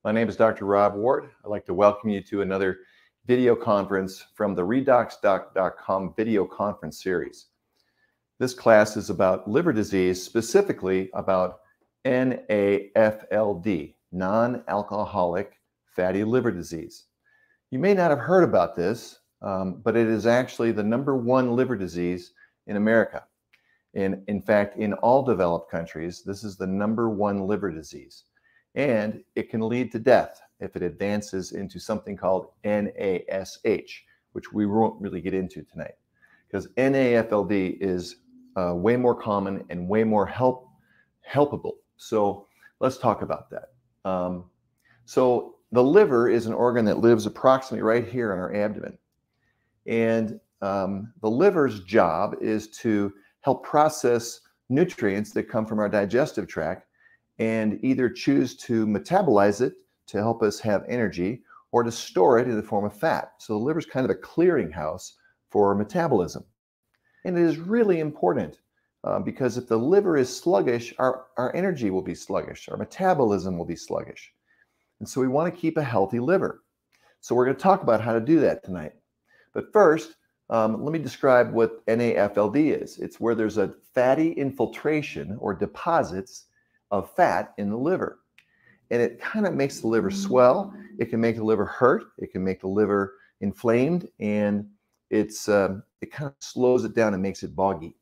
My name is Dr. Rob Ward. I'd like to welcome you to another video conference from the redoxdoc.com video conference series. This class is about liver disease, specifically about NAFLD, non-alcoholic fatty liver disease. You may not have heard about this, but it is actually the #1 liver disease in America. In fact, in all developed countries, this is the #1 liver disease. And it can lead to death if it advances into something called NASH, which we won't really get into tonight, because NAFLD is way more common and way more helpable. So let's talk about that. So the liver is an organ that lives approximately right here in our abdomen. And the liver's job is to help process nutrients that come from our digestive tract and either choose to metabolize it to help us have energy or to store it in the form of fat. So the liver is kind of a clearinghouse for metabolism. And it is really important because if the liver is sluggish, our energy will be sluggish, our metabolism will be sluggish. And so we want to keep a healthy liver. So we're going to talk about how to do that tonight. But first, let me describe what NAFLD is. It's where there's a fatty infiltration or deposits of fat in the liver. And it kind of makes the liver swell. It can make the liver hurt. It can make the liver inflamed, and it kind of slows it down and makes it boggy.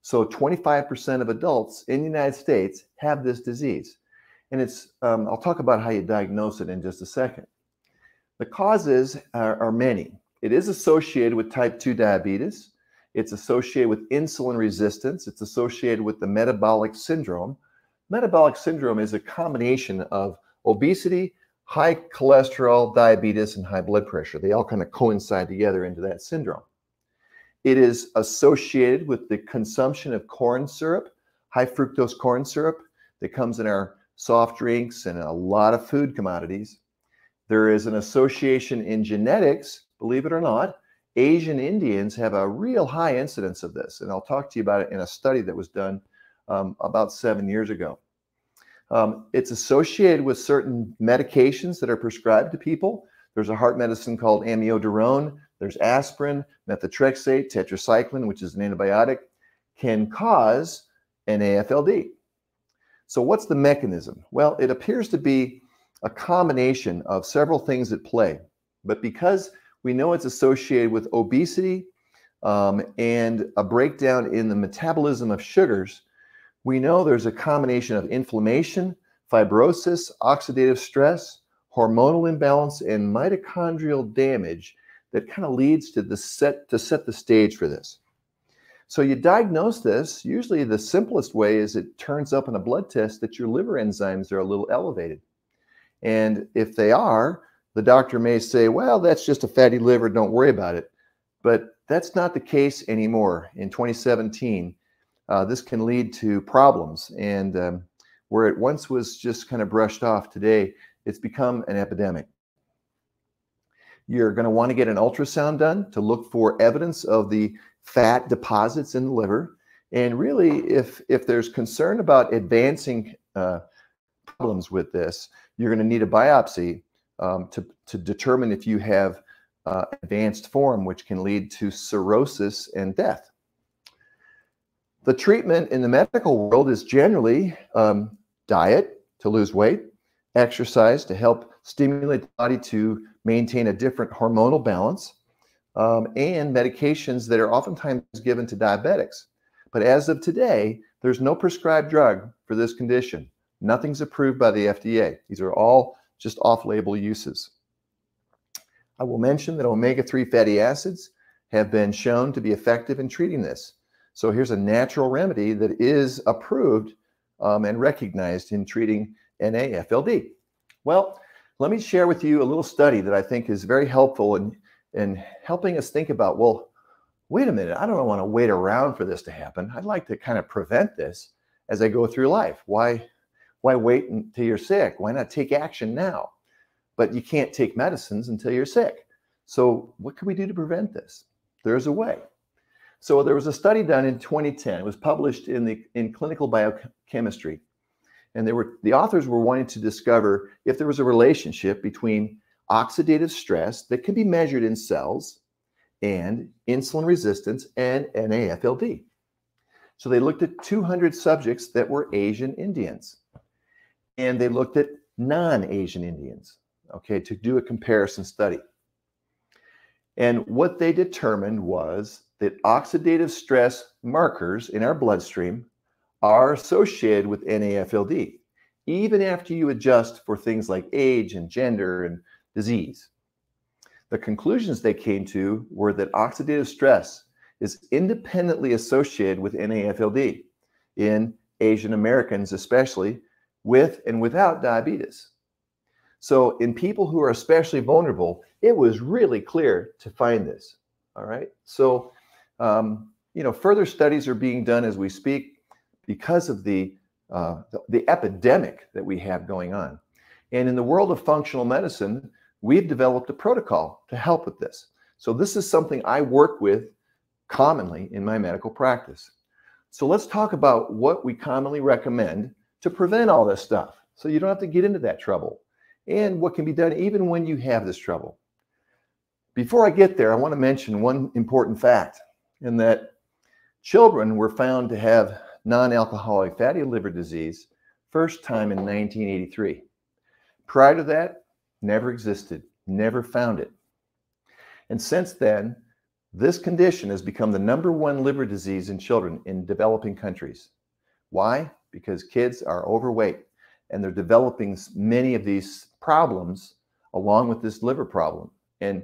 So 25% of adults in the United States have this disease. And I'll talk about how you diagnose it in just a second. The causes are many. It is associated with type 2 diabetes. It's associated with insulin resistance. It's associated with the metabolic syndrome. Metabolic syndrome is a combination of obesity, high cholesterol, diabetes, and high blood pressure. They all kind of coincide together into that syndrome. It is associated with the consumption of corn syrup, high fructose corn syrup that comes in our soft drinks and a lot of food commodities. There is an association in genetics, believe it or not. Asian Indians have a real high incidence of this, and I'll talk to you about it in a study that was done about 7 years ago. It's associated with certain medications that are prescribed to people. There's a heart medicine called amiodarone. There's aspirin, methotrexate, tetracycline, which is an antibiotic, can cause NAFLD. So what's the mechanism? Well, it appears to be a combination of several things at play. But because we know it's associated with obesity and a breakdown in the metabolism of sugars, we know there's a combination of inflammation, fibrosis, oxidative stress, hormonal imbalance, and mitochondrial damage that kind of leads to set the stage for this. So you diagnose this. Usually the simplest way is it turns up in a blood test that your liver enzymes are a little elevated. And if they are, the doctor may say, well, that's just a fatty liver, don't worry about it. But that's not the case anymore. In 2017, this can lead to problems, and where it once was just kind of brushed off, today it's become an epidemic. You're going to want to get an ultrasound done to look for evidence of the fat deposits in the liver, and really if there's concern about advancing problems with this, you're going to need a biopsy to determine if you have advanced form, which can lead to cirrhosis and death. The treatment in the medical world is generally diet to lose weight, exercise to help stimulate the body to maintain a different hormonal balance, and medications that are oftentimes given to diabetics. But as of today, there's no prescribed drug for this condition. Nothing's approved by the FDA. These are all just off-label uses. I will mention that omega-3 fatty acids have been shown to be effective in treating this. So here's a natural remedy that is approved and recognized in treating NAFLD. Well, let me share with you a little study that I think is very helpful in helping us think about, well, wait a minute, I don't want to wait around for this to happen. I'd like to kind of prevent this as I go through life. Why wait until you're sick? Why not take action now? But you can't take medicines until you're sick. So what can we do to prevent this? There's a way. So there was a study done in 2010. It was published in Clinical Biochemistry. And the authors were wanting to discover if there was a relationship between oxidative stress that can be measured in cells and insulin resistance and NAFLD. So they looked at 200 subjects that were Asian Indians, and they looked at non-Asian Indians, okay, to do a comparison study. And what they determined was that oxidative stress markers in our bloodstream are associated with NAFLD, even after you adjust for things like age and gender and disease. The conclusions they came to were that oxidative stress is independently associated with NAFLD in Asian Americans, especially with and without diabetes. So in people who are especially vulnerable, it was really clear to find this. All right. So, further studies are being done as we speak because of the epidemic that we have going on. And in the world of functional medicine, we've developed a protocol to help with this. So this is something I work with commonly in my medical practice. So let's talk about what we commonly recommend to prevent all this stuff, so you don't have to get into that trouble, and what can be done even when you have this trouble. Before I get there, I want to mention one important fact, in that children were found to have non-alcoholic fatty liver disease first time in 1983. Prior to that, never existed, never found it. And since then, this condition has become the #1 liver disease in children in developing countries. Why? Because kids are overweight and they're developing many of these problems along with this liver problem. And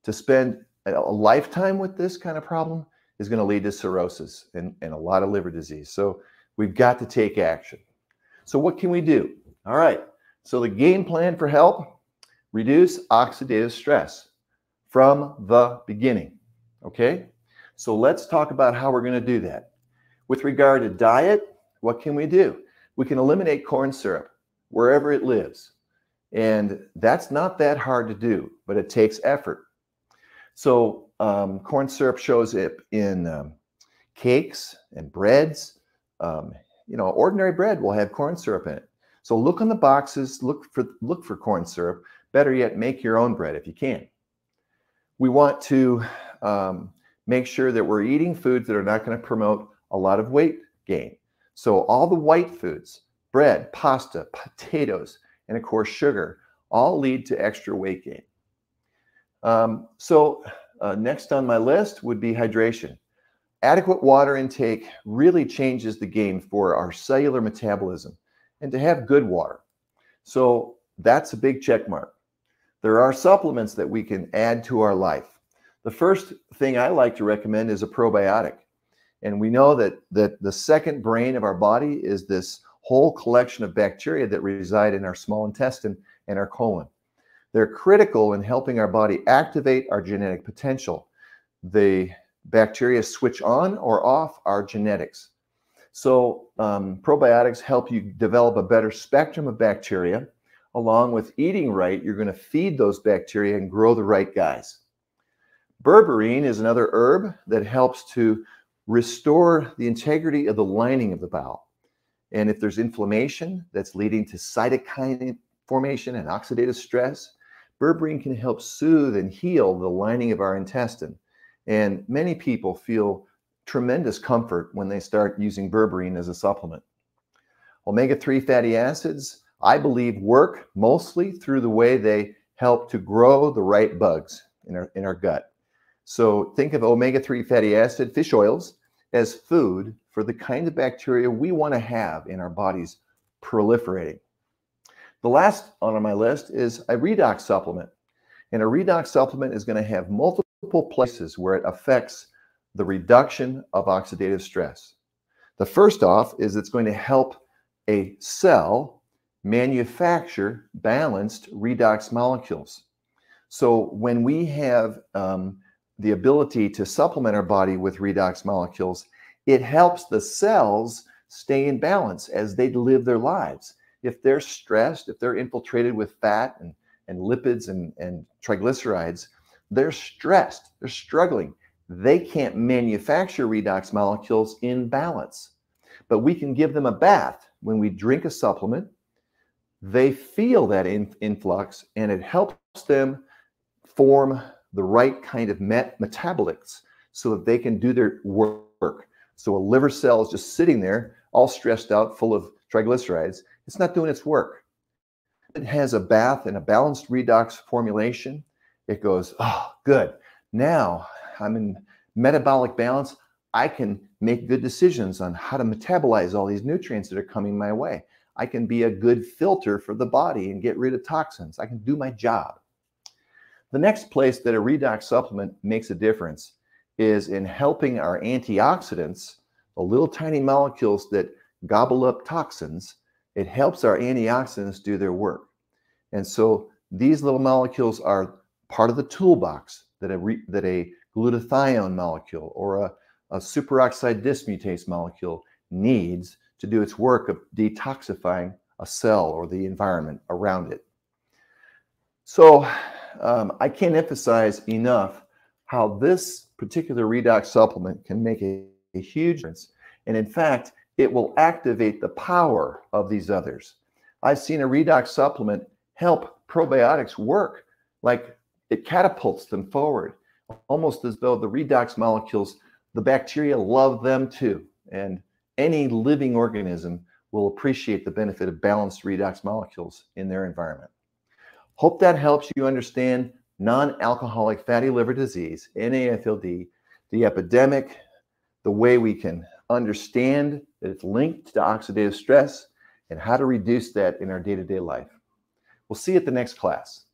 to spend a lifetime with this kind of problem is going to lead to cirrhosis and a lot of liver disease. So we've got to take action. So what can we do? All right. So the game plan for help: reduce oxidative stress from the beginning. Okay, so let's talk about how we're going to do that. With regard to diet, what can we do? We can eliminate corn syrup wherever it lives. And that's not that hard to do, but it takes effort. So corn syrup shows up in cakes and breads. Ordinary bread will have corn syrup in it. So look on the boxes, look for corn syrup. Better yet, make your own bread if you can. We want to make sure that we're eating foods that are not going to promote a lot of weight gain. So all the white foods, bread, pasta, potatoes, and of course sugar, all lead to extra weight gain. Next on my list would be hydration. Adequate water intake really changes the game for our cellular metabolism, and to have good water. So that's a big check mark. There are supplements that we can add to our life. The first thing I like to recommend is a probiotic. And we know that the second brain of our body is this whole collection of bacteria that reside in our small intestine and our colon. They're critical in helping our body activate our genetic potential. The bacteria switch on or off our genetics. So probiotics help you develop a better spectrum of bacteria. Along with eating right, you're going to feed those bacteria and grow the right guys. Berberine is another herb that helps to restore the integrity of the lining of the bowel. And if there's inflammation that's leading to cytokine formation and oxidative stress, berberine can help soothe and heal the lining of our intestine. And many people feel tremendous comfort when they start using berberine as a supplement. Omega-3 fatty acids, I believe, work mostly through the way they help to grow the right bugs in our gut. So think of omega-3 fatty acid fish oils as food for the kind of bacteria we want to have in our bodies proliferating. The last on my list is a redox supplement. And a redox supplement is going to have multiple places where it affects the reduction of oxidative stress. The first off is it's going to help a cell manufacture balanced redox molecules. So when we have the ability to supplement our body with redox molecules, it helps the cells stay in balance as they live their lives. If they're stressed, if they're infiltrated with fat and lipids and triglycerides, they're stressed, they're struggling. They can't manufacture redox molecules in balance. But we can give them a bath when we drink a supplement, they feel that influx, and it helps them form the right kind of metabolites so that they can do their work. So a liver cell is just sitting there all stressed out, full of triglycerides. It's not doing its work. It has a bath and a balanced redox formulation. It goes, oh, good. Now I'm in metabolic balance. I can make good decisions on how to metabolize all these nutrients that are coming my way. I can be a good filter for the body and get rid of toxins. I can do my job. The next place that a redox supplement makes a difference is in helping our antioxidants, the little tiny molecules that gobble up toxins. It helps our antioxidants do their work. And so these little molecules are part of the toolbox that a glutathione molecule or a superoxide dismutase molecule needs to do its work of detoxifying a cell or the environment around it. So I can't emphasize enough how this particular redox supplement can make a huge difference. And in fact, it will activate the power of these others. I've seen a redox supplement help probiotics work, like it catapults them forward, almost as though the redox molecules, the bacteria love them too. And any living organism will appreciate the benefit of balanced redox molecules in their environment. Hope that helps you understand non-alcoholic fatty liver disease, NAFLD, the epidemic, the way we can understand that it's linked to oxidative stress, and how to reduce that in our day-to-day life. We'll see you at the next class.